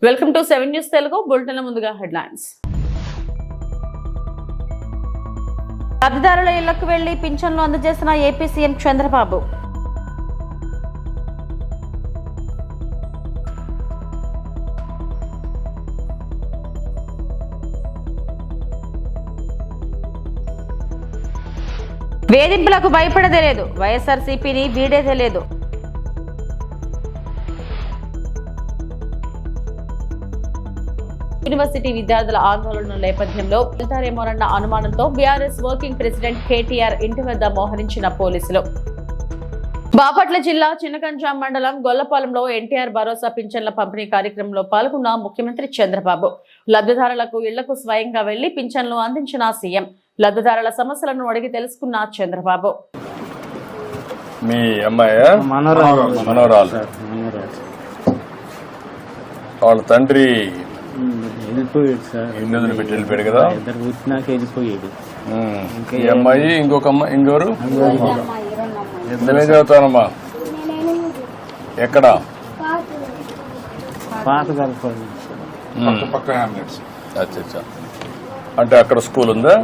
Welcome to 7 news Telugu bulletin. ముందుగా headlines. లబ్ధిదారుల ఇళ్లకు వెళ్లి పింఛన్లు అందజేసిన ఏపీ సీఎం చంద్రబాబు. వేధింపులకు భయపడదే లేదు, వైఎస్ఆర్సీపీని వీడేదే లేదు. యూనివర్సిటీ విద్యార్థుల ఆందోళన నేపథ్యంలో వెళ్తారేమోనన్న అనుమానంతో బీఆర్ఎస్ వర్కింగ్ ప్రెసిడెంట్ కేటీఆర్ ఇంటి వద్ద మోహరించిన పోలీసులు. బాపట్ల జిల్లా చినకంజాం మండలం గొల్లపాలెంలో ఎన్టీఆర్ భరోసా పింఛన్ల పంపిణీ కార్యక్రమంలో పాల్గొన్న ముఖ్యమంత్రి చంద్రబాబు. లబ్ధిదారులకు ఇళ్లకు స్వయంగా వెళ్లి పింఛన్లు అందించిన సీఎం. లబ్ధిదారుల సమస్యలను అడిగి తెలుసుకున్న చంద్రబాబు. మీ అమ్మాయి మనోరాలు వాళ్ళ తండ్రి వెళ్ళిపోయాడు సార్. ఇల్లు వదిలిపెట్టి వెళ్ళిపోయాడు కదా. ఇద్దరు పుట్టినాక వెళ్ళిపోయాడు. ఈ అమ్మాయి ఇంకొక అమ్మాయి ఇంకోరు ఎంతనే చదువుతానమ్మా? ఎక్కడ? పాత కలపాలి. అచ్చా, అంటే అక్కడ స్కూల్ ఉందా?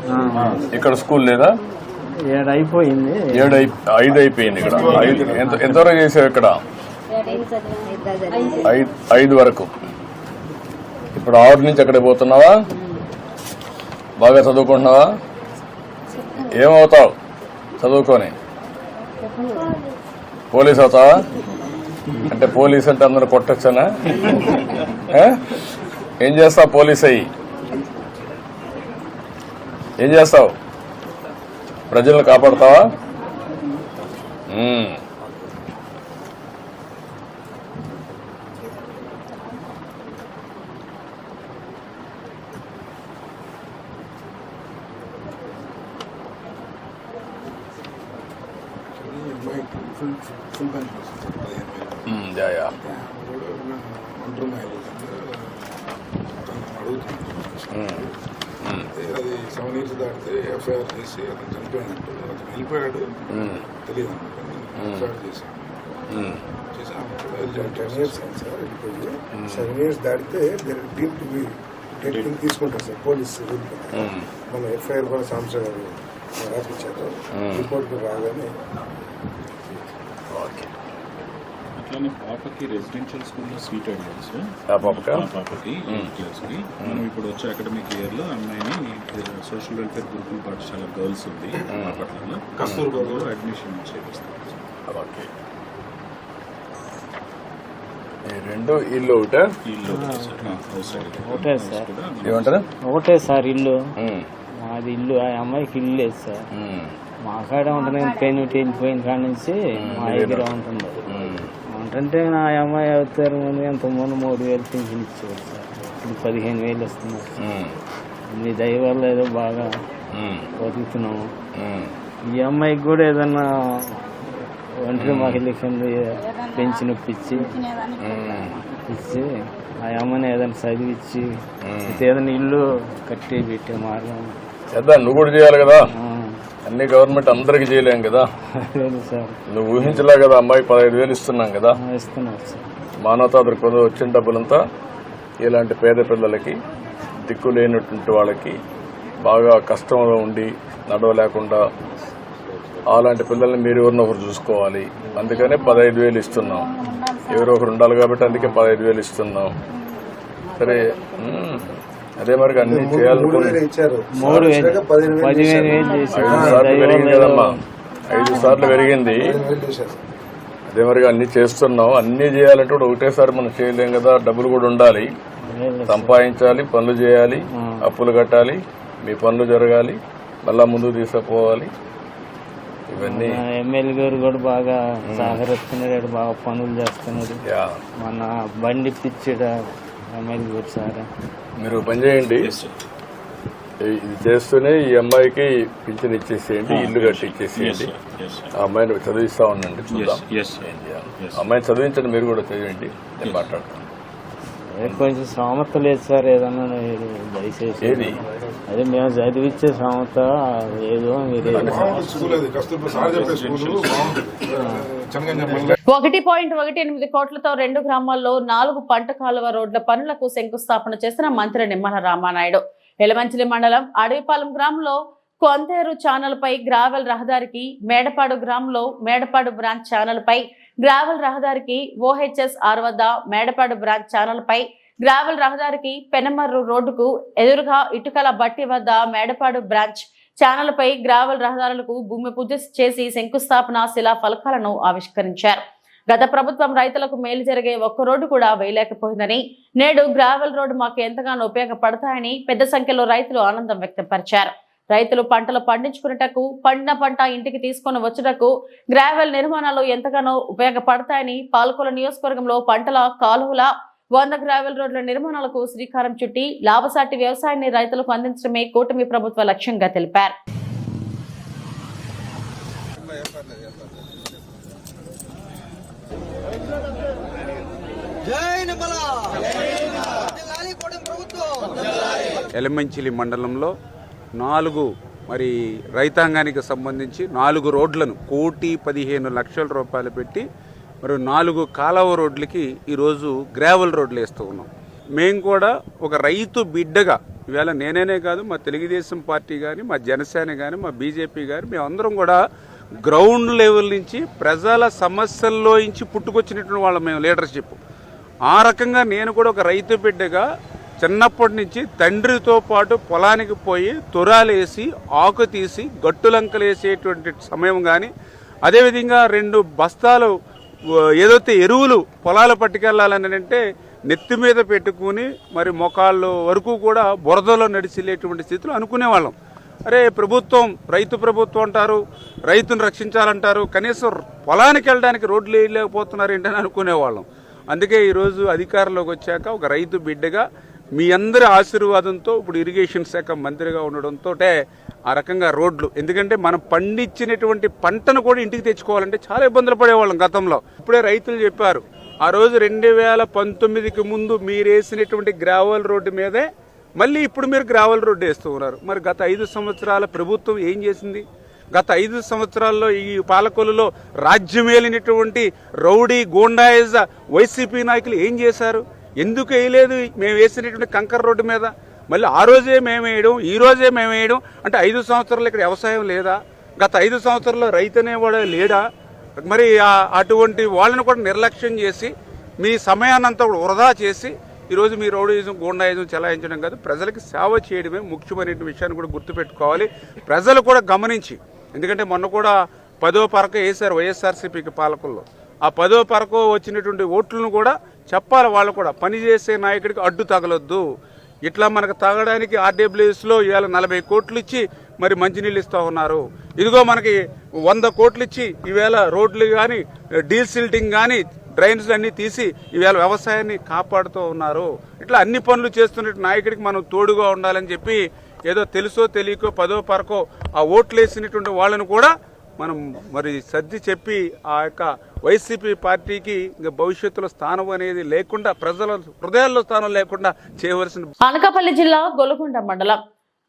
ఇక్కడ స్కూల్ లేదా? 7 అయిపోయింది. 5 అయిపోయింది. ఇక్కడ 5 ఎంతవరకు చేసావు? ఇక్కడ 5 వరకు. ఇప్పుడు 6 నుంచి అక్కడికి పోతున్నావా? బాగా చదువుకుంటున్నావా? ఏమవుతావు చదువుకొని? పోలీస్ అవుతావా? అంటే పోలీస్ అంటే అందరూ కొట్టొచ్చనా? ఏం చేస్తావు పోలీస్ అయ్యి? ఏం చేస్తావు? ప్రజలను కాపాడుతావా? అది 7 years దాటితే ఎఫ్ఐఆర్ చేసి అతను చనిపోయినట్టు అతను వెళ్ళిపోయాడు తెలియదు ఎఫ్ఐఆర్ చేశాను. 10 years సార్ వెళ్ళిపోయి 7 years దాటితే తీసుకుంటారు సార్ పోలీసు. మన ఎఫ్ఐఆర్ కూడా సాంసర్ గారు రాపించారు. రిపోర్ట్ రాగానే అట్లానే పాపకి రెసిడెన్షియల్ స్కూల్లో సీట్ అడిగారు సార్. పాపకి మనం ఇప్పుడు వచ్చే అకాడమిక్ ఇయర్ లో అమ్మాయిని సోషల్ వెల్ఫేర్ గురుకుల పాఠశాల గర్ల్స్ ఉంది బాపట్లలో కస్తూర్బాలో అడ్మిషన్ చేపిస్తాం. రెండు ఇల్లు ఒకటే ఒకటే సార్ ఇల్లు. మాది ఇల్లు. ఆ అమ్మాయికి ఇల్లు లేదు సార్. మా కాడ ఉంటుంది. పెయిన్ వెళ్ళిపోయిన కాడ నుంచి మా దగ్గర ఉంటుంది. ఉంటుంటే నా అమ్మాయి అవుతారు. ముందు ఎంతమంది 3,000 పింఛన్ ఇచ్చేవారు సార్. ఇప్పుడు 15,000 వస్తున్నారు. మీ దయ వల్ల ఏదో బాగా బతుకుతున్నాము. ఈ అమ్మాయికి కూడా ఏదన్నా ఒంటరి మహిళ కింద పెన్షన్ ఇచ్చి ఆ అమ్మని ఏదైనా చదివిచ్చి ఏదైనా ఇల్లు కట్టి పెట్టే మార్గం నువ్వు కూడా చేయాలి కదా. అన్ని గవర్నమెంట్ అందరికి చేయలేం కదా. నువ్వు ఊహించలే కదా. అమ్మాయి 15,000 ఇస్తున్నాం కదా. మానవతా దృక్పథం వచ్చిన డబ్బులంతా ఇలాంటి పేద పిల్లలకి, దిక్కు లేనటువంటి వాళ్ళకి, బాగా కష్టంలో ఉండి నడవలేకుండా అలాంటి పిల్లల్ని మీరు ఎవరినో ఒకరు చూసుకోవాలి. అందుకనే 15,000 ఇస్తున్నాం. ఎవరో ఒకరు ఉండాలి కాబట్టి అందుకే 15,000 ఇస్తున్నాం. సరే, అదే మరి అన్ని చేయాలనుకుని 5 సార్లు పెరిగింది కదమ్మా. 5 సార్లు పెరిగింది. అదే మరి అన్ని చేస్తున్నాం. అన్ని చేయాలంటే కూడా ఒకటేసారి మనం చేయలేం కదా. డబ్బులు కూడా ఉండాలి, సంపాదించాలి, పనులు చేయాలి, అప్పులు కట్టాలి, మీ పనులు జరగాలి, మళ్ళా ముందుకు తీసుకుపోవాలి. ఇవన్నీ ఎమ్మెల్యే గారు కూడా బాగా సహకరిస్తున్నాడు. బాగా పనులు చేస్తున్నాడు. మన బండి పిచ్చాడు ఎమ్మెల్యే గారు సార్. మీరు పని చేయండి. ఇది చేస్తూనే ఈ అమ్మాయికి పింఛన్ ఇచ్చేసేయండి, ఇల్లు కట్టి ఇచ్చేసేయండి. ఆ అమ్మాయిని చదివిస్తా ఉండండి. చూద్దాం ఏం చేయాలి. అమ్మాయిని చదివించండి. మీరు కూడా చదివండి. నేను మాట్లాడతాను. కొంచెం సామర్థ లేదు సార్, ఏదన్నా దయచేసి ఏది అదే మేము చదివిచ్చే సామర్థ ఏదో మీరు స్కూల్ అది కస్తూర్బా సార్ చెప్పే స్కూలు చెనగంజ 1.18 కోట్లతో 2 గ్రామాల్లో 4 పంట కాలువ రోడ్ల పనులకు శంకుస్థాపన చేసిన మంత్రి నిమ్మల రామానాయుడు. ఎలమంచిలి మండలం అడవిపాలెం గ్రామంలో కొంతేరు ఛానల్ పై గ్రావెల్ రహదారికి, మేడపాడు గ్రామంలో మేడపాడు బ్రాంచ్ ఛానల్ పై గ్రావెల్ రహదారికి, OHS 6 వద్ద మేడపాడు బ్రాంచ్ ఛానల్ పై గ్రావెల్ రహదారికి, పెనమర్రు రోడ్డుకు ఎదురుగా ఇటుకల బట్టి వద్ద మేడపాడు బ్రాంచ్ ఛానల్ పై గ్రావెల్ రహదారులకు భూమి పూజ చేసి శంకుస్థాపన శిలా ఫలకాలను ఆవిష్కరించారు. గత ప్రభుత్వం రైతులకు మేలు జరిగే ఒక్క రోడ్డు కూడా వేయలేకపోయిందని, నేడు గ్రావెల్ రోడ్డు మాకు ఎంతగానో ఉపయోగపడతాయని పెద్ద సంఖ్యలో రైతులు ఆనందం వ్యక్తపరిచారు. రైతులు పంటలు పండించుకున్నటకు, పండిన పంట ఇంటికి తీసుకొని వచ్చుటకు గ్రావెల్ నిర్మాణాలు ఎంతగానో ఉపయోగపడతాయని పాలకొల నియోజకవర్గంలో పంటల కాలువల 100 గ్రావెల్ రోడ్ల నిర్మాణాలకు శ్రీకారం చుట్టి లాభసాటి వ్యవసాయాన్ని రైతులకు అందించడమే కూటమి ప్రభుత్వ లక్ష్యంగా తెలిపారు. ఎలమంచిలి మండలంలో 4 రైతాంగానికి సంబంధించి 4 రోడ్లను 1,15,00,000 రూపాయలు పెట్టి మరి 4 కాలువ రోడ్లకి ఈరోజు గ్రావెల్ రోడ్లు వేస్తూ ఉన్నాం. మేము కూడా ఒక రైతు బిడ్డగా ఇవాళ నేనేనే కాదు, మా తెలుగుదేశం పార్టీ కానీ, మా జనసేన కానీ, మా బీజేపీ కానీ మేమందరం కూడా గ్రౌండ్ లెవెల్ నుంచి ప్రజల సమస్యల్లో నుంచి పుట్టుకొచ్చినటువంటి వాళ్ళం మేము లీడర్షిప్. ఆ రకంగా నేను కూడా ఒక రైతు బిడ్డగా చిన్నప్పటి నుంచి తండ్రితో పాటు పొలానికి పోయి తురాలేసి, ఆకు తీసి, గట్టులంకలేసేటువంటి సమయం కానీ, అదేవిధంగా 2 బస్తాలు ఏదైతే ఎరువులు పొలాలు పట్టుకెళ్లాలని అంటే నెత్తి మీద పెట్టుకుని మరి మోకాళ్ళు వరకు కూడా బురదలో నడిచిలేటువంటి స్థితిలో అనుకునేవాళ్ళం. అరే ప్రభుత్వం రైతు ప్రభుత్వం అంటారు, రైతును రక్షించాలంటారు, కనీసం పొలానికి వెళ్ళడానికి రోడ్లు వేయలేకపోతున్నారు ఏంటని అనుకునేవాళ్ళం. అందుకే ఈరోజు అధికారంలోకి వచ్చాక ఒక రైతు బిడ్డగా మీ అందరి ఆశీర్వాదంతో ఇప్పుడు ఇరిగేషన్ శాఖ మంత్రిగా ఉండడంతో ఆ రకంగా రోడ్లు, ఎందుకంటే మనం పండించినటువంటి పంటను కూడా ఇంటికి తెచ్చుకోవాలంటే చాలా ఇబ్బందులు పడేవాళ్ళం గతంలో. ఇప్పుడే రైతులు చెప్పారు, ఆ రోజు 2019కి ముందు మీరు వేసినటువంటి గ్రావెల్ రోడ్డు మీదే మళ్ళీ ఇప్పుడు మీరు గ్రావెల్ రోడ్డు వేస్తూ ఉన్నారు. మరి గత 5 సంవత్సరాల ప్రభుత్వం ఏం చేసింది? గత 5 సంవత్సరాల్లో ఈ పాలకొల్లులో రాజ్యమేలినటువంటి రౌడీ గోండాయిజ వైసీపీ నాయకులు ఏం చేశారు? ఎందుకు వేయలేదు మేము వేసినటువంటి కంకర్ రోడ్డు మీద? మళ్ళీ ఆ రోజే మేము వేయడం, ఈ రోజే మేము వేయడం అంటే 5 సంవత్సరాలు ఇక్కడ వ్యవసాయం లేదా? గత 5 సంవత్సరాల్లో రైతు అనేవాడు లేడా? మరి అటువంటి వాళ్ళని కూడా నిర్లక్ష్యం చేసి మీ సమయాన్నంతా కూడా వృధా చేసి ఈరోజు మీ రౌడీజం గూండాయిజం చెలాయించడం కాదు, ప్రజలకు సేవ చేయడమే ముఖ్యమైన విషయాన్ని కూడా గుర్తుపెట్టుకోవాలి. ప్రజలు కూడా గమనించి, ఎందుకంటే మొన్న కూడా 10వ పరక వేశారు వైఎస్ఆర్సీపీకి పాలకుల్లో. ఆ 10వ పరక వచ్చినటువంటి ఓట్లను కూడా చెప్పాలి, వాళ్ళు కూడా పనిచేసే నాయకుడికి అడ్డు తగలొద్దు. ఇట్లా మనకు తాగడానికి ఆర్డబ్ల్యూఎస్లో ఇవాళ 40 కోట్లు ఇచ్చి మరి మంచినీళ్ళు ఇస్తూ ఉన్నారు. ఇదిగో మనకి 100 కోట్లు ఇచ్చి ఈవేళ రోడ్లు కానీ, డీల్ సిల్టింగ్ కానీ, డ్రైన్స్ అన్ని తీసి ఈవేళ వ్యవసాయాన్ని కాపాడుతూ ఉన్నారు. ఇట్లా అన్ని పనులు చేస్తున్న నాయకుడికి మనం తోడుగా ఉండాలని చెప్పి ఏదో తెలుసో తెలియకో 10వ పరకో ఆ ఓట్లు వేసినటువంటి వాళ్ళను కూడా మనం మరి సర్ది చెప్పి ఆ యొక్క వైసీపీ పార్టీకి ఇంకా భవిష్యత్తులో స్థానం అనేది లేకుండా, ప్రజల హృదయాల్లో స్థానం లేకుండా చేయవలసిన. అనకాపల్లి జిల్లా గొలుగొండ మండలం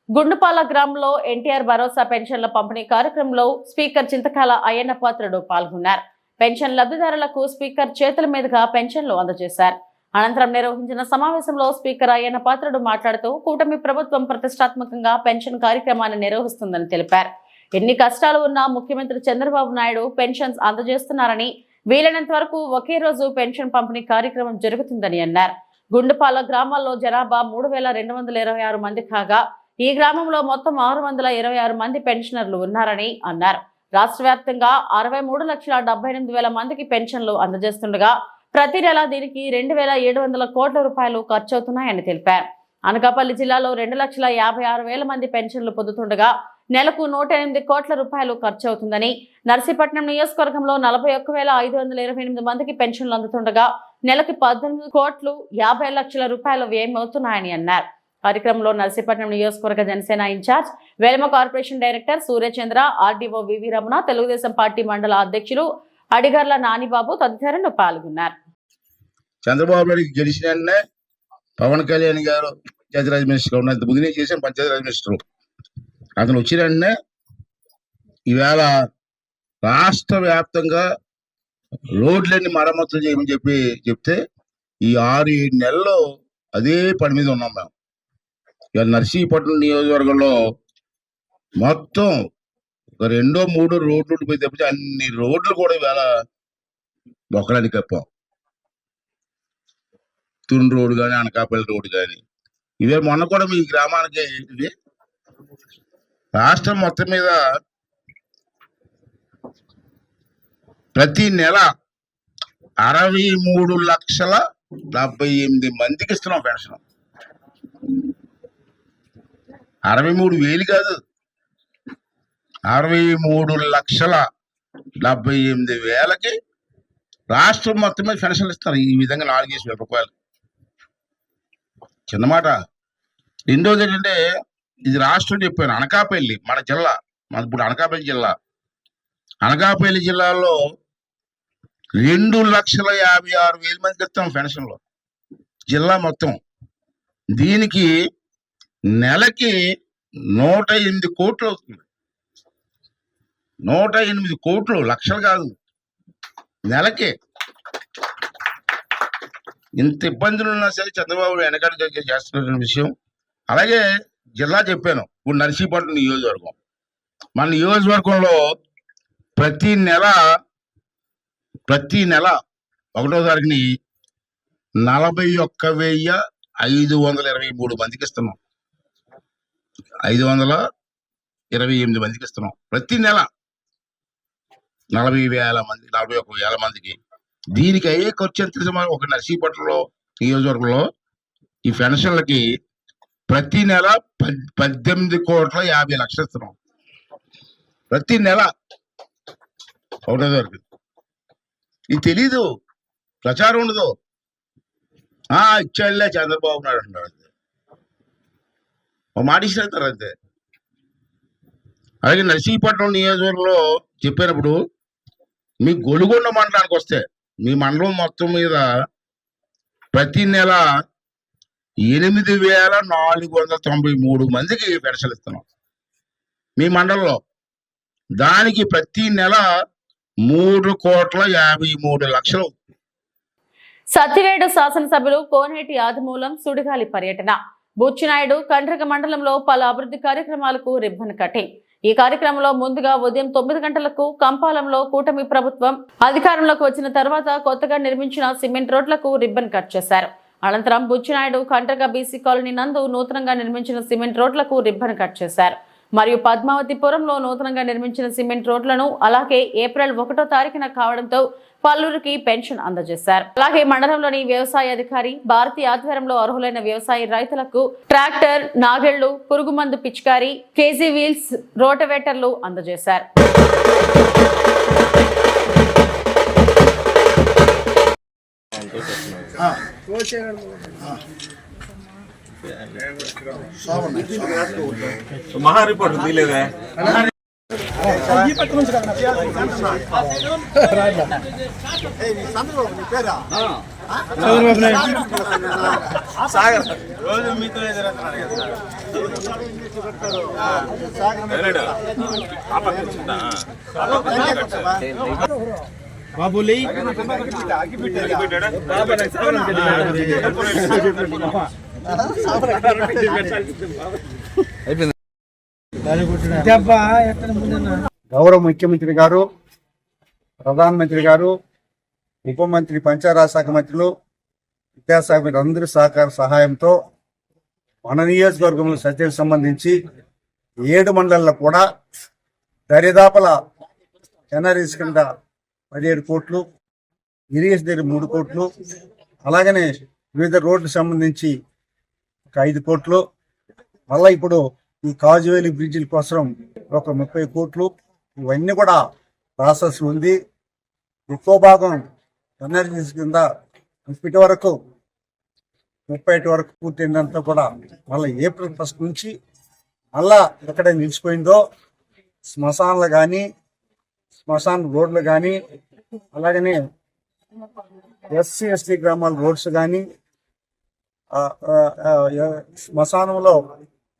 గుండుపాల గ్రామంలో ఎన్టీఆర్ భరోసా పెన్షన్ల పంపిణీ కార్యక్రమంలో స్పీకర్ చింతకాల అయ్యన్న పాత్రుడు పాల్గొన్నారు. పెన్షన్ లబ్ధిదారులకు స్పీకర్ చేతుల మీదుగా పెన్షన్లు అందజేశారు. అనంతరం నిర్వహించిన సమావేశంలో స్పీకర్ అయ్యన్న పాత్రుడు మాట్లాడుతూ కూటమి ప్రభుత్వం ప్రతిష్టాత్మకంగా పెన్షన్ కార్యక్రమాన్ని నిర్వహిస్తుందని తెలిపారు. ఎన్ని కష్టాలు ఉన్నా ముఖ్యమంత్రి చంద్రబాబు నాయుడు పెన్షన్స్ అందజేస్తున్నారని, వీలైనంత వరకు ఒకే రోజు పెన్షన్ పంపిణీ కార్యక్రమం జరుగుతుందని అన్నారు. గుండుపాల గ్రామాల్లో జనాభా 3,226 మంది కాగా ఈ గ్రామంలో మొత్తం 626 మంది పెన్షనర్లు ఉన్నారని అన్నారు. రాష్ట్ర వ్యాప్తంగా 63,78,000 మందికి పెన్షన్లు అందజేస్తుండగా ప్రతి నెల దీనికి 2,700 కోట్ల రూపాయలు ఖర్చవుతున్నాయని తెలిపారు. అనకాపల్లి జిల్లాలో 2,56,000 మంది పెన్షన్లు పొందుతుండగా నెలకు 108 కోట్ల రూపాయలు ఖర్చవుతుందని, నర్సీపట్నం నియోజకవర్గంలో 41,528 మందికి పెన్షన్లు అందుతుండగా నెలకి 18,50,00,000 రూపాయలు వ్యయమవుతున్నాయని అన్నారు. కార్యక్రమంలో నర్సీపట్నం నియోజకవర్గ Janasena in charge, Velama corporation director Suryachandra, RDO VV Ramana, Telugu Desam party మండల అధ్యక్షులు అడిగర్ల నానిబాబు తదితరులు పాల్గొన్నారు. చంద్రబాబు నాయుడు గెలిచిన పవన్ కళ్యాణ్ గారు పంచాయతీరాజ్ మినిస్టర్గా ఉన్న ఇంత ముందు నేను చేశాను పంచాయతీరాజ్ మినిస్టర్. అతను వచ్చిన వెంటనే ఈవేళ రాష్ట్ర వ్యాప్తంగా రోడ్లన్నీ మరమ్మతులు చేయమని చెప్తే ఈ 6-7 నెలల్లో అదే పని మీద ఉన్నాం మేము. ఇవాళ నర్సీపట్నం నియోజకవర్గంలో మొత్తం ఒక 2-3 రోడ్లు పోయి తప్పితే అన్ని రోడ్లు కూడా ఇవాళ బొక్కలని కప్పాం. తున్ రోడ్ కానీ అనకాపల్లి రోడ్ కానీ ఇవే మొన్న కూడా మీ గ్రామానికి ఇవి రాష్ట్రం మొత్తం మీద ప్రతి నెల 63,78,000 మందికి ఇస్తున్నాం పెన్షన్. 63,000 కాదు, 63,78,000కి రాష్ట్రం మొత్తం మీద పెన్షన్లు ఇస్తున్నారు. ఈ విధంగా 4,000 రూపాయలు చిన్నమాట. రెండోది ఏంటంటే ఇది రాష్ట్రం చెప్పాను, అనకాపల్లి మన జిల్లా, ఇప్పుడు అనకాపల్లి జిల్లా, అనకాపల్లి జిల్లాలో 2,56,000 మందికి ఇస్తాం పెన్షన్లో జిల్లా మొత్తం. దీనికి నెలకి 108 కోట్లు అవుతుంది. 108 కోట్లు, లక్షలు కాదు, నెలకి. ఇంత ఇబ్బందులు ఉన్నా సరే చంద్రబాబు వెనకాల చేస్తున్న విషయం. అలాగే జిల్లా చెప్పాను, ఇప్పుడు నర్సీపట్నం నియోజకవర్గం, మన నియోజకవర్గంలో ప్రతి నెల 1వ తారీఖుని 41,523 మందికి ఇస్తున్నాం. 528 మందికి ఇస్తున్నాం ప్రతి నెల. 41,000 మందికి. దీనికి అయ్యే ఖర్చు ఎంత తెలుసా? ఒక నర్సీపట్నంలో నియోజకవర్గంలో ఈ పెన్షన్లకి ప్రతి నెల 18,50,00,000 ఇస్తున్నాం ప్రతి నెల 1వ తారీఖు. ఇది తెలీదు, ప్రచారం ఉండదు. ఇచ్చాడులే చంద్రబాబు నాయుడు అంటారు అంతే, ఒక మాట ఇచ్చేస్తారు అంతే. అలాగే నర్సీపట్నం నియోజకవర్గంలో చెప్పినప్పుడు మీ గొలుగొండ మండలానికి వస్తే మీ మండలం మొత్తం మీద ప్రతి నెల 8,493 మందికి పెన్షన్లు ఇస్తున్నాం మీ మండలంలో. దానికి ప్రతి నెల 3,53,00,000. సత్తివేడు శాసనసభ్యులు కోనేటి ఆదిమూలం సుడిగాలి పర్యటన. బుచ్చినాయుడు కండ్రగ మండలంలో పలు అభివృద్ధి కార్యక్రమాలకు రిబ్బన్ కటింగ్. ఈ కార్యక్రమంలో ముందుగా ఉదయం 9 గంటలకు కంపాలంలో కూటమి ప్రభుత్వం అధికారంలోకి వచ్చిన తర్వాత కొత్తగా నిర్మించిన సిమెంట్ రోడ్లకు రిబ్బన్ కట్ చేశారు. అనంతరం బుచ్చినాయుడు కండ్రగ బీసీ కాలనీ నందు నూతనంగా నిర్మించిన సిమెంట్ రోడ్లకు రిబ్బన్ కట్ చేశారు. మరియు పద్మావతిపురంలో నూతనంగా నిర్మించిన సిమెంట్ రోడ్లను అలాగే ఏప్రిల్ 1వ తారీఖున కావడంతో పలువురికి పెన్షన్ అందజేశారు. అలాగే మండలంలోని వ్యవసాయ అధికారి భారతీ ఆధ్వర్యంలో అర్హులైన వ్యవసాయ రైతులకు ట్రాక్టర్, నాగళ్లు, పురుగుమందు పిచికారి, కేజీ వీల్స్, రోటవేటర్లు అందజేశారు. మహా రిపోర్ట్ తీలేదా? రోజు మీతో బాబులి గౌరవ ముఖ్యమంత్రి గారు, ప్రధానమంత్రి గారు, ఉప మంత్రి, పంచాయతీరాజ్ శాఖ మంత్రులు, విద్యాశాఖ అందరి సహాయంతో మన నియోజకవర్గంలో సత్యకు సంబంధించి 7 మండలాల్లో కూడా దరిదాపుల ఎన్ఆర్ఎస్ కింద 17 కోట్లు, ఇరిగేషన్ దగ్గర 3 కోట్లు, అలాగనే వివిధ రోడ్లకు సంబంధించి ఒక 5 కోట్లు, మళ్ళీ ఇప్పుడు ఈ కాజువేలి బ్రిడ్జిల కోసం ఒక 30 కోట్లు, ఇవన్నీ కూడా ప్రాసెస్ ఉంది. ఎక్కువ భాగం ఎన్ఆర్జీస్ కింద ఇప్పటి వరకు 31 వరకు పూర్తయిందంతా కూడా మళ్ళీ ఏప్రిల్ 1 నుంచి మళ్ళా ఎక్కడ నిలిచిపోయిందో శ్మశానాలు కానీ, శ్మశాన రోడ్లు కానీ, అలాగనే SC/ST గ్రామాల రోడ్స్ కానీ, శ్మశానంలో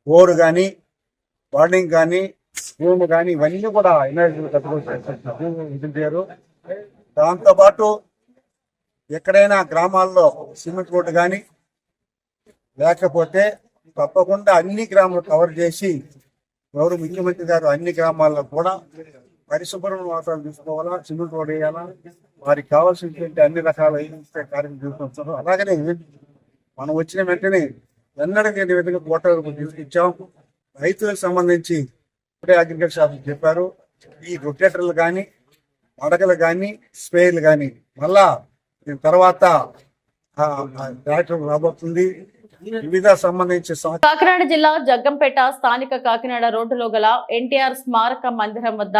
బోరు కానీ వార్డింగ్ కానీ రూమ్ కానీ ఇవన్నీ కూడా ఎనర్జీ కట్టుకోవచ్చు. దాంతోపాటు ఎక్కడైనా గ్రామాల్లో సిమెంట్ రోడ్డు కానీ లేకపోతే తప్పకుండా అన్ని గ్రామాలు కవర్ చేసి గౌరవ ముఖ్యమంత్రి గారు అన్ని గ్రామాల్లో కూడా పరిశుభ్రమైన వాతావరణం తీసుకోవాలా, సిమెంట్ రోడ్ వేయాలా, వారికి కావాల్సినటువంటి అన్ని రకాల కార్యక్రమం తీసుకొస్తారు. అలాగనే మనం వచ్చిన వెంటనే ఎన్నడూ లేని విధంగా కోటలు తీసుకొచ్చాం. రైతులకు సంబంధించి ఇప్పుడే అగ్రికల్చర్ ఆఫీసర్ చెప్పారు, ఈ రొటేటర్లు కానీ మడకలు కానీ స్ప్రేలు కానీ మళ్ళా దీని తర్వాత ట్రాక్టర్ రాబోతుంది. వివిధ సంబంధించి కాకినాడ జిల్లా జగ్గంపేట స్థానిక కాకినాడ రోడ్డులో గల ఎన్టీఆర్ స్మారక మందిరం వద్ద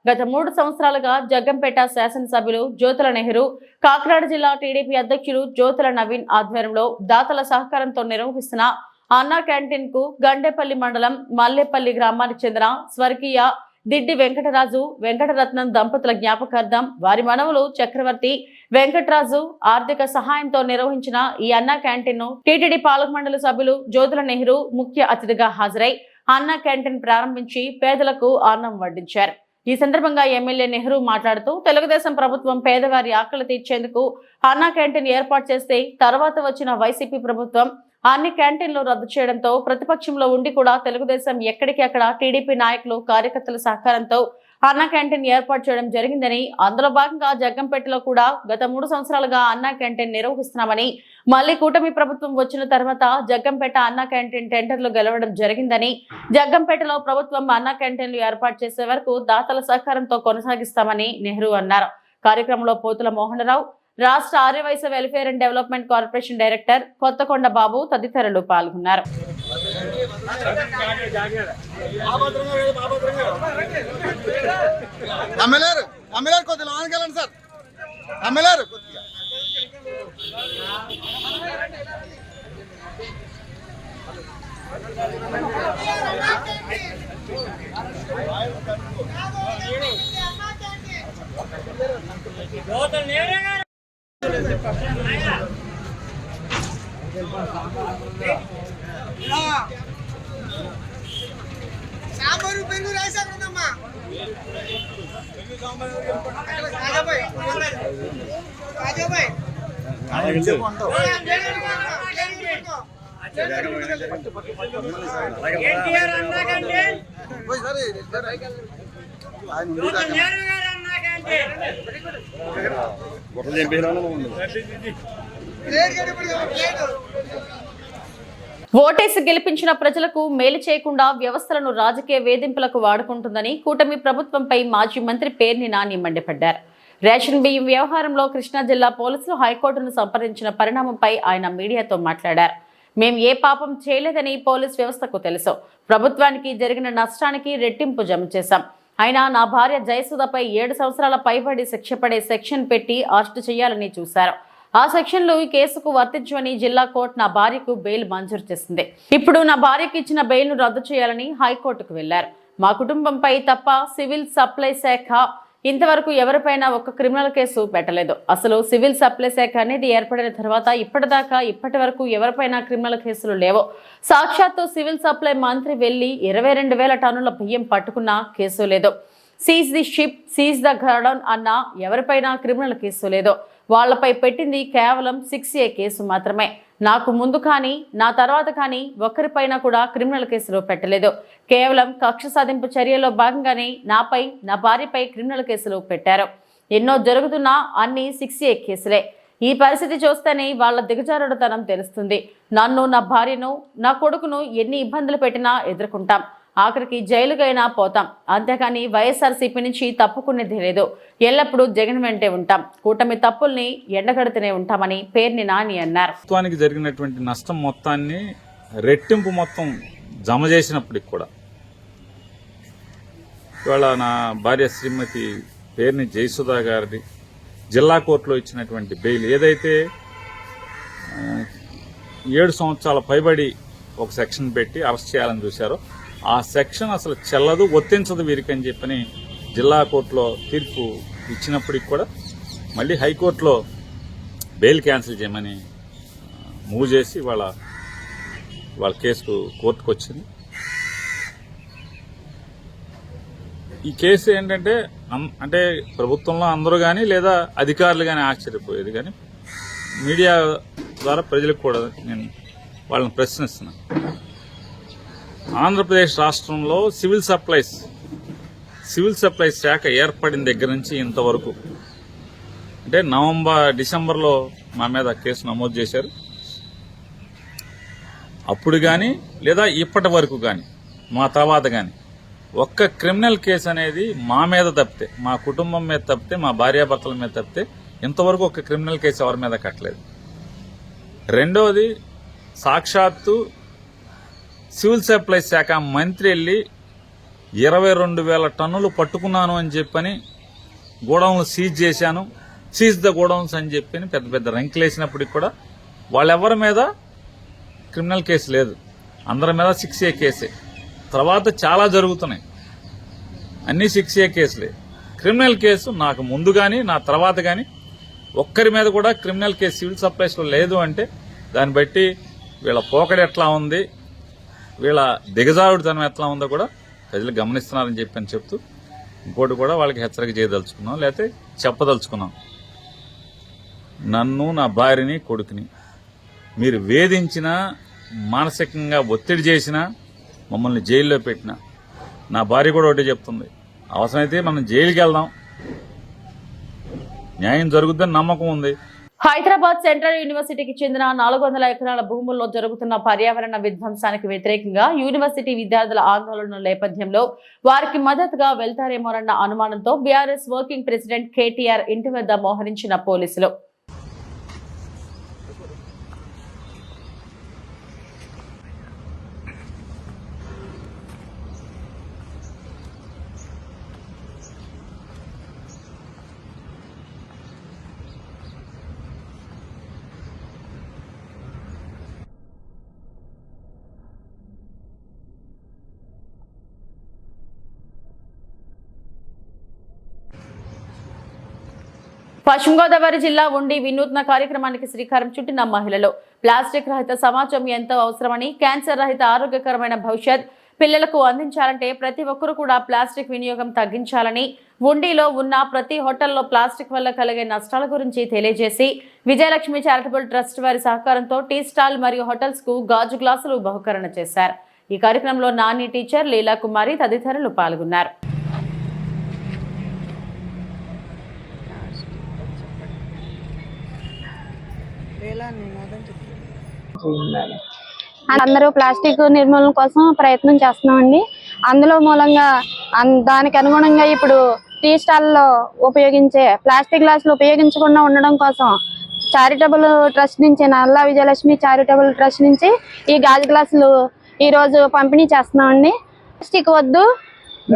గత 3 సంవత్సరాలుగా జగ్గంపేట శాసనసభ్యులు జ్యోతుల నెహ్రూ, కాకినాడ జిల్లా టీడీపీ అధ్యక్షులు జ్యోతుల నవీన్ ఆధ్వర్యంలో దాతల సహకారంతో నిర్వహిస్తున్న అన్నా క్యాంటీన్ కు గండేపల్లి మండలం మల్లేపల్లి గ్రామానికి చెందిన స్వర్గీయ దిడ్డి వెంకటరాజు వెంకటరత్నం దంపతుల జ్ఞాపకార్థం వారి మనవలు చక్రవర్తి వెంకటరాజు ఆర్థిక సహాయంతో నిర్వహించిన ఈ అన్నా క్యాంటీన్ ను టీటీడీ పాలక మండలి సభ్యులు జ్యోతుల నెహ్రూ ముఖ్య అతిథిగా హాజరై అన్నా క్యాంటీన్ ప్రారంభించి పేదలకు అన్నం వడ్డించారు. ఈ సందర్భంగా ఎమ్మెల్యే నెహ్రూ మాట్లాడుతూ తెలుగుదేశం ప్రభుత్వం పేదవారి ఆకలి తీర్చేందుకు అన్నా క్యాంటీన్ ఏర్పాటు చేస్తే తర్వాత వచ్చిన వైసీపీ ప్రభుత్వం అన్ని క్యాంటీన్లు రద్దు చేయడంతో ప్రతిపక్షంలో ఉండి కూడా తెలుగుదేశం ఎక్కడికి అక్కడ టీడీపీ నాయకులు కార్యకర్తల సహకారంతో అన్నా క్యాంటీన్ ఏర్పాటు చేయడం జరిగిందని, అందులో భాగంగా జగ్గంపేటలో కూడా గత 3 సంవత్సరాలుగా అన్నా క్యాంటీన్ నిర్వహిస్తున్నామని, మళ్లీ కూటమి ప్రభుత్వం వచ్చిన తర్వాత జగ్గంపేట అన్నా క్యాంటీన్ టెండర్లు గెలవడం జరిగిందని, జగ్గంపేటలో ప్రభుత్వం అన్నా క్యాంటీన్లు ఏర్పాటు చేసే వరకు దాతల సహకారంతో కొనసాగిస్తామని నెహ్రూ అన్నారు. కార్యక్రమంలో పోతుల మోహనరావు, రాష్ట్ర Aryavysya welfare and development corporation director Kothakonda Babu తదితరులు పాల్గొన్నారు. సాంబారు పెరుగు రైస్ అక్కడమ్మా ఓటేసి గెలిపించిన ప్రజలకు మేలు చేయకుండా వ్యవస్థలను రాజకీయ వేధింపులకు వాడుకుంటుందని కూటమి ప్రభుత్వంపై మాజీ మంత్రి పేర్ని నాని మండిపడ్డారు. రేషన్ బియ్యం వ్యవహారంలో కృష్ణా జిల్లా పోలీసులు హైకోర్టును సంప్రదించిన పరిణామంపై ఆయన మీడియాతో మాట్లాడారు. మేం ఏ పాపం చేయలేదని పోలీస్ వ్యవస్థకు తెలుసు. ప్రభుత్వానికి జరిగిన నష్టానికి రెట్టింపు జమ చేశాం. అయినా నా భార్య జయసుధపై 7 సంవత్సరాల పైబడి శిక్ష పడే సెక్షన్ పెట్టి అరెస్టు చేయాలని చూశారు. ఆ సెక్షన్లు ఈ కేసుకు వర్తించవని జిల్లా కోర్టు నా భార్యకు బెయిల్ మంజూరు చేసింది. ఇప్పుడు నా భార్యకు ఇచ్చిన బెయిల్ను రద్దు చేయాలని హైకోర్టుకు వెళ్లారు. మా కుటుంబంపై తప్ప సివిల్ సప్లై శాఖ ఇంతవరకు ఎవరిపైనా ఒక్క క్రిమినల్ కేసు పెట్టలేదు. అసలు సివిల్ సప్లై శాఖ అనేది ఏర్పడిన తర్వాత ఇప్పటి వరకు ఎవరిపైనా క్రిమినల్ కేసులు లేవు. సాక్షాత్తు సివిల్ సప్లై మంత్రి వెళ్లి 22,000 టన్నుల బియ్యం పట్టుకున్న కేసు లేదు. Seize the ship, seize the godown అన్న ఎవరిపైనా క్రిమినల్ కేసు లేదు. వాళ్లపై పెట్టింది కేవలం 6A కేసు మాత్రమే. నాకు ముందు కానీ నా తర్వాత కానీ ఒక్కరిపైన కూడా క్రిమినల్ కేసులు పెట్టలేదు. కేవలం కక్ష సాధింపు చర్యలో భాగంగానే నాపై నా భార్యపై క్రిమినల్ కేసులు పెట్టారు. ఎన్నో జరుగుతున్నా అన్ని 6A కేసులే. ఈ పరిస్థితి చూస్తేనే వాళ్ళ దిగజారుడుతనం తెలుస్తుంది. నన్ను, నా భార్యను, నా కొడుకును ఎన్ని ఇబ్బందులు పెట్టినా ఎదుర్కొంటాం. ఆఖరికి జైలుకైనా పోతాం. అంతేకాని వైఎస్ఆర్సీపీ నుంచి తప్పుకునేది లేదు. ఎల్లప్పుడూ జగన్ వెంటే ఉంటాం. కూటమి తప్పుల్ని ఎండగడుతూనే ఉంటామని పేర్ని నాని అన్నారు. ప్రభుత్వానికి జరిగినటువంటి నష్టం మొత్తాన్ని రెట్టింపు మొత్తం జమ చేసినప్పటికి కూడా ఇవాళ నా భార్య శ్రీమతి పేర్ని జయసుధా గారిది జిల్లా కోర్టులో ఇచ్చినటువంటి బెయిల్ ఏదైతే 7 సంవత్సరాల పైబడి ఒక సెక్షన్ పెట్టి అరెస్ట్ చేయాలని చూశారో ఆ సెక్షన్ అసలు చెల్లదు, వర్తించదు వీరికని చెప్పని జిల్లా కోర్టులో తీర్పు ఇచ్చినప్పటికి కూడా మళ్ళీ హైకోర్టులో బెయిల్ క్యాన్సిల్ చేయమని మూవ్ చేసి వాళ్ళ కేసు కోర్టుకు వచ్చింది. ఈ కేసు ఏంటంటే అంటే ప్రభుత్వంలో అందరూ కానీ లేదా అధికారులు కానీ ఆశ్చర్యపోయేది, కానీ మీడియా ద్వారా ప్రజలకు కూడా నేను వాళ్ళని ప్రశ్నిస్తున్నాను. ఆంధ్రప్రదేశ్ రాష్ట్రంలో సివిల్ సప్లైస్ శాఖ ఏర్పడిన దగ్గర నుంచి ఇంతవరకు అంటే డిసెంబర్లో మా మీద కేసు నమోదు చేశారు. అప్పుడు కానీ లేదా ఇప్పటి వరకు కానీ మా తర్వాత కానీ ఒక్క క్రిమినల్ కేసు అనేది మా మీద తప్పితే, మా కుటుంబం మీద తప్పితే, మా భార్యాభర్తల మీద తప్పితే ఇంతవరకు ఒక క్రిమినల్ కేసు ఎవరి మీద కట్టలేదు. రెండవది, సాక్షాత్తు సివిల్ సప్లైస్ శాఖ మంత్రి వెళ్ళి 22,000 టన్నులు పట్టుకున్నాను అని చెప్పని గోడౌన్లు సీజ్ ద గోడౌన్స్ అని చెప్పి పెద్ద పెద్ద రంకులేసినప్పటికి కూడా వాళ్ళెవరి మీద క్రిమినల్ కేసు లేదు. అందరి మీద 6A కేసే. తర్వాత చాలా జరుగుతున్నాయి, అన్ని 6A కేసులే. క్రిమినల్ కేసు నాకు ముందు కానీ నా తర్వాత కానీ ఒక్కరి మీద కూడా క్రిమినల్ కేసు సివిల్ సప్లైస్లో లేదు అంటే దాన్ని బట్టి వీళ్ళ పోకడి ఎట్లా ఉంది, వీళ్ళ దిగజారుడుతనం ఎట్లా ఉందో కూడా ప్రజలు గమనిస్తున్నారని చెప్తూ ఇంకోటి కూడా వాళ్ళకి హెచ్చరిక చేయదలుచుకున్నాం, లేకపోతే చెప్పదలుచుకున్నాం. నన్ను, నా భార్యని, కొడుకుని మీరు వేధించినా, మానసికంగా ఒత్తిడి చేసినా, మమ్మల్ని జైల్లో పెట్టినా, నా భార్య కూడా ఒకటే చెప్తుంది, అవసరమైతే మనం జైలుకి వెళ్దాం, న్యాయం జరుగుతుందని నమ్మకం ఉంది. హైదరాబాద్ సెంట్రల్ యూనివర్సిటీకి చెందిన 400 ఎకరాల భూముల్లో జరుగుతున్న పర్యావరణ విధ్వంసానికి వ్యతిరేకంగా యూనివర్సిటీ విద్యార్థుల ఆందోళనల నేపథ్యంలో వారికి మద్దతుగా వెళ్తారేమోనన్న అనుమానంతో బీఆర్ఎస్ వర్కింగ్ ప్రెసిడెంట్ కేటీఆర్ ఇంటి వద్ద మోహరించిన పోలీసులు. పశ్చిమ గోదావరి జిల్లా ఉండి వినూత్న కార్యక్రమానికి శ్రీకారం చుట్టిన మహిళలు ప్లాస్టిక్ రహిత సమాజం ఎంతో అవసరమని, క్యాన్సర్ రహిత ఆరోగ్యకరమైన భవిష్యత్ పిల్లలకు అందించాలంటే ప్రతి ఒక్కరూ కూడా ప్లాస్టిక్ వినియోగం తగ్గించాలని, ఉండిలో ఉన్న ప్రతి హోటల్లో ప్లాస్టిక్ వల్ల కలిగే నష్టాల గురించి తెలియజేసి విజయలక్ష్మి చారిటబుల్ ట్రస్ట్ వారి సహకారంతో టీ స్టాల్ మరియు హోటల్స్ కు గాజు గ్లాసులు బహుకరణ చేశారు. ఈ కార్యక్రమంలో నాని టీచర్, లీలా కుమారి తదితరులు పాల్గొన్నారు. అందరూ ప్లాస్టిక్ నిర్మూలన కోసం ప్రయత్నం చేస్తున్నామండి. అందులో మూలంగా దానికి అనుగుణంగా ఇప్పుడు టీ స్టాల్లో ఉపయోగించే ప్లాస్టిక్ గ్లాసులు ఉపయోగించకుండా ఉండడం కోసం చారిటబుల్ ట్రస్ట్ నుంచి, నల్లా విజయలక్ష్మి చారిటబుల్ ట్రస్ట్ నుంచి ఈ గాజు గ్లాసులు ఈ రోజు పంపిణీ చేస్తున్నామండి. ప్లాస్టిక్ వద్దు,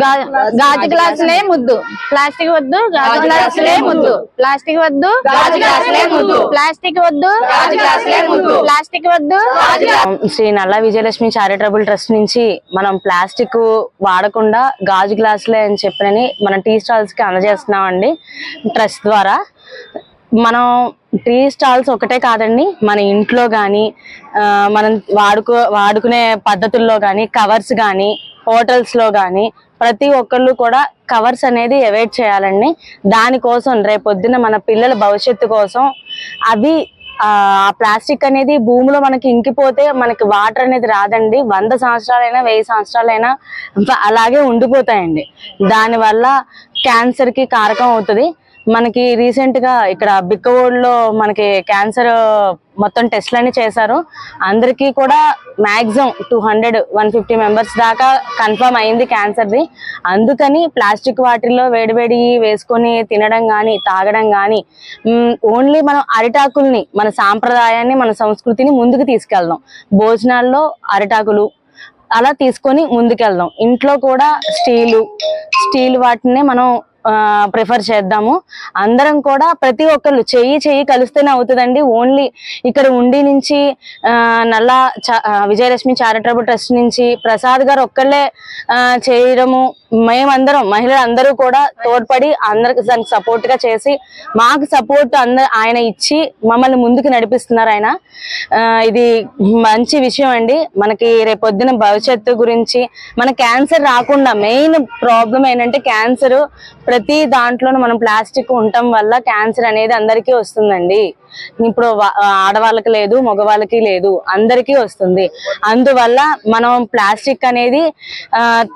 గాజు గ్లాసులే ముద్దు, ప్లాస్టిక్ వద్దు, గాజు గ్లాసులే ముద్దు, ప్లాస్టిక్ వద్దు, గాజు గ్లాసులే ముద్దు, ప్లాస్టిక్ వద్దు, గాజు గ్లాసులే ముద్దు, ప్లాస్టిక్ వద్దు. శ్రీ నల్లా విజయలక్ష్మి చారిటబుల్ ట్రస్ట్ నుంచి మనం ప్లాస్టిక్ వాడకుండా గాజు గ్లాసులే అని చెప్పని మనం టీ స్టాల్స్ కి అందజేస్తున్నామండి. ట్రస్ట్ ద్వారా మనం టీ స్టాల్స్ ఒకటే కాదండి, మన ఇంట్లో కానీ మనం వాడుకునే పద్ధతుల్లో కానీ, కవర్స్ కానీ, హోటల్స్ లో కానీ ప్రతి ఒక్కళ్ళు కూడా కవర్స్ అనేది అవాయిడ్ చేయాలండి. దానికోసం రేపొద్దున మన పిల్లల భవిష్యత్తు కోసం అవి ఆ ప్లాస్టిక్ అనేది భూమిలో మనకి ఇంకిపోతే మనకి వాటర్ అనేది రాదండి. 100 సంవత్సరాలైనా 1000 సంవత్సరాలైనా అలాగే ఉండిపోతాయండి. దానివల్ల క్యాన్సర్ కి కారకం అవుతుంది. మనకి రీసెంట్ గా ఇక్కడ బిక్కవోడ్లో మనకి క్యాన్సర్ మొత్తం టెస్ట్లన్నీ చేశారు. అందరికీ కూడా మాక్సిమం 200-150 మెంబర్స్ దాకా కన్ఫర్మ్ అయింది క్యాన్సర్ది. అందుకని ప్లాస్టిక్ వాటిల్లో వేడివేడి వేసుకొని తినడం కానీ, తాగడం కానీ, ఓన్లీ మనం అరిటాకుల్ని, మన సాంప్రదాయాన్ని, మన సంస్కృతిని ముందుకు తీసుకెళ్దాం. భోజనాల్లో అరిటాకులు అలా తీసుకొని ముందుకెళ్దాం. ఇంట్లో కూడా స్టీల్ వాటిని మనం ప్రిఫర్ చేద్దాము. అందరం కూడా ప్రతి ఒక్కరు చెయ్యి కలిస్తేనే అవుతుందండి. ఓన్లీ ఇక్కడ ఉండి నుంచి విజయలక్ష్మి చారిటబుల్ ట్రస్ట్ నుంచి ప్రసాద్ గారు ఒక్కళ్ళే చేయడము, మేమందరం మహిళలందరూ కూడా తోడ్పడి అందరికి దానికి సపోర్ట్ గా చేసి మాకు సపోర్ట్ ఆయన ఇచ్చి మమ్మల్ని ముందుకు నడిపిస్తున్నారు ఆయన. ఇది మంచి విషయం అండి. మనకి రేపొద్దున భవిష్యత్తు గురించి మన క్యాన్సర్ రాకుండా మెయిన్ ప్రాబ్లం ఏంటంటే క్యాన్సర్ ప్రతి దాంట్లోనూ మనం ప్లాస్టిక్ ఉండటం వల్ల క్యాన్సర్ అనేది అందరికీ వస్తుందండి. ఇప్పుడు ఆడవాళ్ళకి లేదు, మగవాళ్ళకి లేదు, అందరికీ వస్తుంది. అందువల్ల మనం ప్లాస్టిక్ అనేది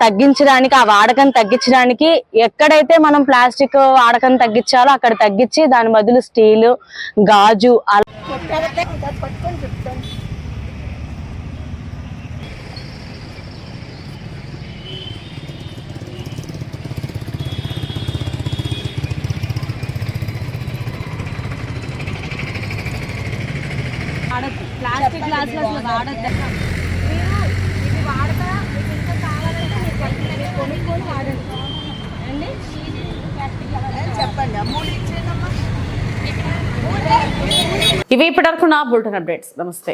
తగ్గించడానికి, ఆ వాడకం తగ్గించడానికి ఎక్కడైతే మనం ప్లాస్టిక్ వాడకం తగ్గించాలో అక్కడ తగ్గించి దాని బదులు స్టీలు, గాజు ప్లాస్టిక్ గ్లాసులు అసలు వాడద్దు. ఇది వాడతా మీకు ఇంకా కావాలంటే మీరు కొనుక్కొని వాడండి చెప్పండి. ఇవి ఇప్పటివరకు నా బులెటిన్ అప్డేట్స్. నమస్తే.